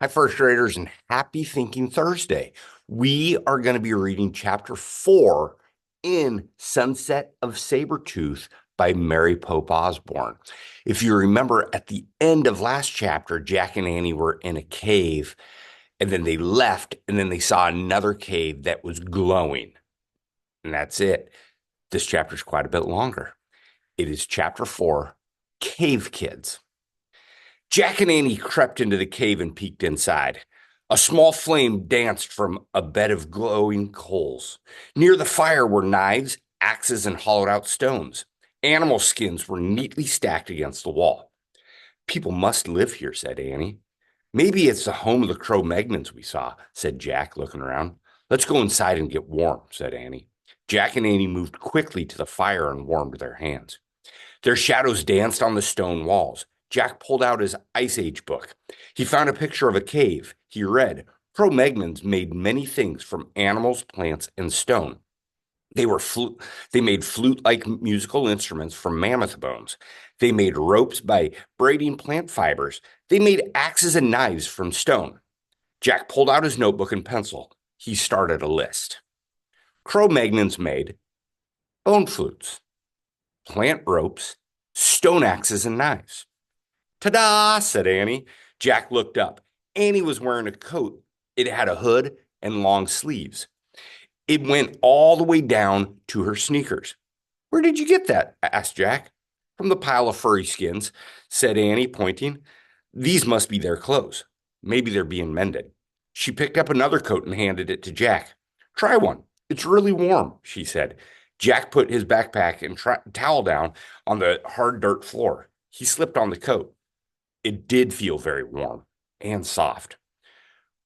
Hi, first graders, and happy Thinking Thursday. We are going to be reading chapter 4 in Sunset of Sabertooth by Mary Pope Osborne. If you remember, at the end of last chapter, Jack and Annie were in a cave, and then they left, and then they saw another cave that was glowing. And that's it. This chapter is quite a bit longer. It is chapter 4, Cave Kids. Jack and Annie crept into the cave and peeked inside. A small flame danced from a bed of glowing coals. Near the fire were knives, axes, and hollowed out stones. Animal skins were neatly stacked against the wall. People must live here, said Annie. Maybe it's the home of the Cro-Magnons we saw, said Jack, looking around. Let's go inside and get warm, said Annie. Jack and Annie moved quickly to the fire and warmed their hands. Their shadows danced on the stone walls. Jack pulled out his Ice Age book. He found a picture of a cave. He read, Cro-Magnons made many things from animals, plants, and stone. They made flute-like musical instruments from mammoth bones. They made ropes by braiding plant fibers. They made axes and knives from stone. Jack pulled out his notebook and pencil. He started a list. Cro-Magnons made bone flutes, plant ropes, stone axes, and knives. Ta-da, said Annie. Jack looked up. Annie was wearing a coat. It had a hood and long sleeves. It went all the way down to her sneakers. Where did you get that? Asked Jack. From the pile of furry skins, said Annie, pointing. These must be their clothes. Maybe they're being mended. She picked up another coat and handed it to Jack. Try one. It's really warm, she said. Jack put his backpack and towel down on the hard dirt floor. He slipped on the coat. It did feel very warm and soft.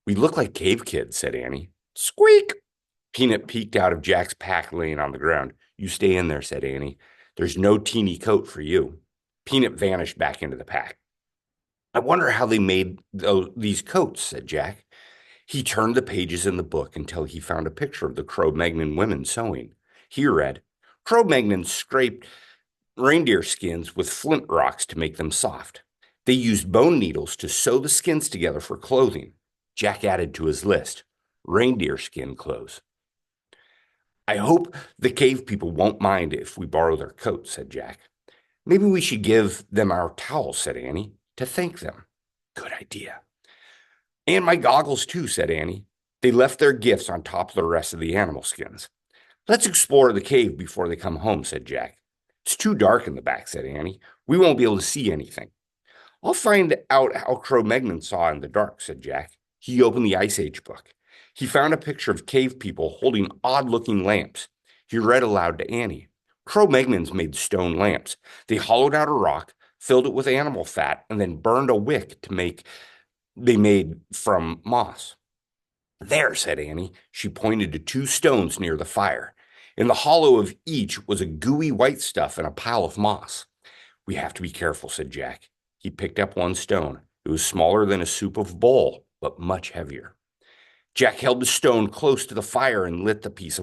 We look like cave kids, said Annie. Squeak! Peanut peeked out of Jack's pack laying on the ground. You stay in there, said Annie. There's no teeny coat for you. Peanut vanished back into the pack. I wonder how they made these coats, said Jack. He turned the pages in the book until he found a picture of the Cro-Magnon women sewing. He read, Cro-Magnons scraped reindeer skins with flint rocks to make them soft. They used bone needles to sew the skins together for clothing. Jack added to his list, reindeer skin clothes. I hope the cave people won't mind if we borrow their coats, said Jack. Maybe we should give them our towels, said Annie, to thank them. Good idea. And my goggles, too, said Annie. They left their gifts on top of the rest of the animal skins. Let's explore the cave before they come home, said Jack. It's too dark in the back, said Annie. We won't be able to see anything. I'll find out how Cro-Magnon saw in the dark, said Jack. He opened the Ice Age book. He found a picture of cave people holding odd-looking lamps. He read aloud to Annie. Cro-Magnons made stone lamps. They hollowed out a rock, filled it with animal fat, and then burned a wick they made from moss. There, said Annie. She pointed to two stones near the fire. In the hollow of each was a gooey white stuff and a pile of moss. We have to be careful, said Jack. He picked up one stone. It was smaller than a soup of bowl, but much heavier. Jack held the stone close to the fire and lit the piece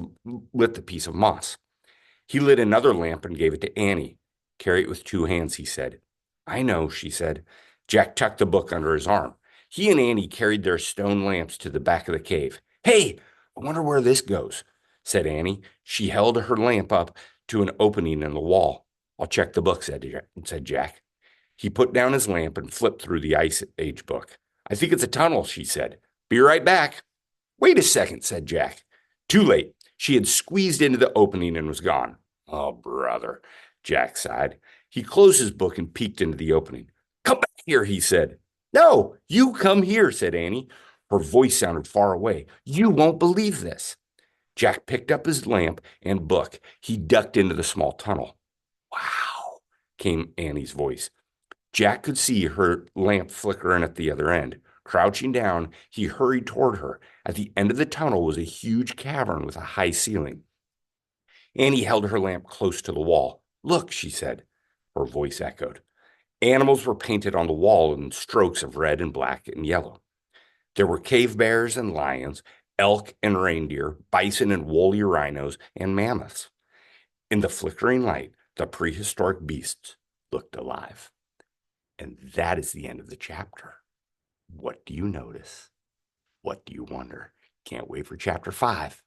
of moss. He lit another lamp and gave it to Annie. Carry it with two hands, he said. I know, she said. Jack tucked the book under his arm. He and Annie carried their stone lamps to the back of the cave. Hey, I wonder where this goes, said Annie. She held her lamp up to an opening in the wall. I'll check the book, said Jack. He put down his lamp and flipped through the Ice Age book. I think it's a tunnel, she said. Be right back. Wait a second, said Jack. Too late. She had squeezed into the opening and was gone. Oh, brother, Jack sighed. He closed his book and peeked into the opening. Come back here, he said. No, you come here, said Annie. Her voice sounded far away. You won't believe this. Jack picked up his lamp and book. He ducked into the small tunnel. Wow, came Annie's voice. Jack could see her lamp flickering at the other end. Crouching down, he hurried toward her. At the end of the tunnel was a huge cavern with a high ceiling. Annie held her lamp close to the wall. Look, she said. Her voice echoed. Animals were painted on the wall in strokes of red and black and yellow. There were cave bears and lions, elk and reindeer, bison and woolly rhinos, and mammoths. In the flickering light, the prehistoric beasts looked alive. And that is the end of the chapter. What do you notice? What do you wonder? Can't wait for chapter 5.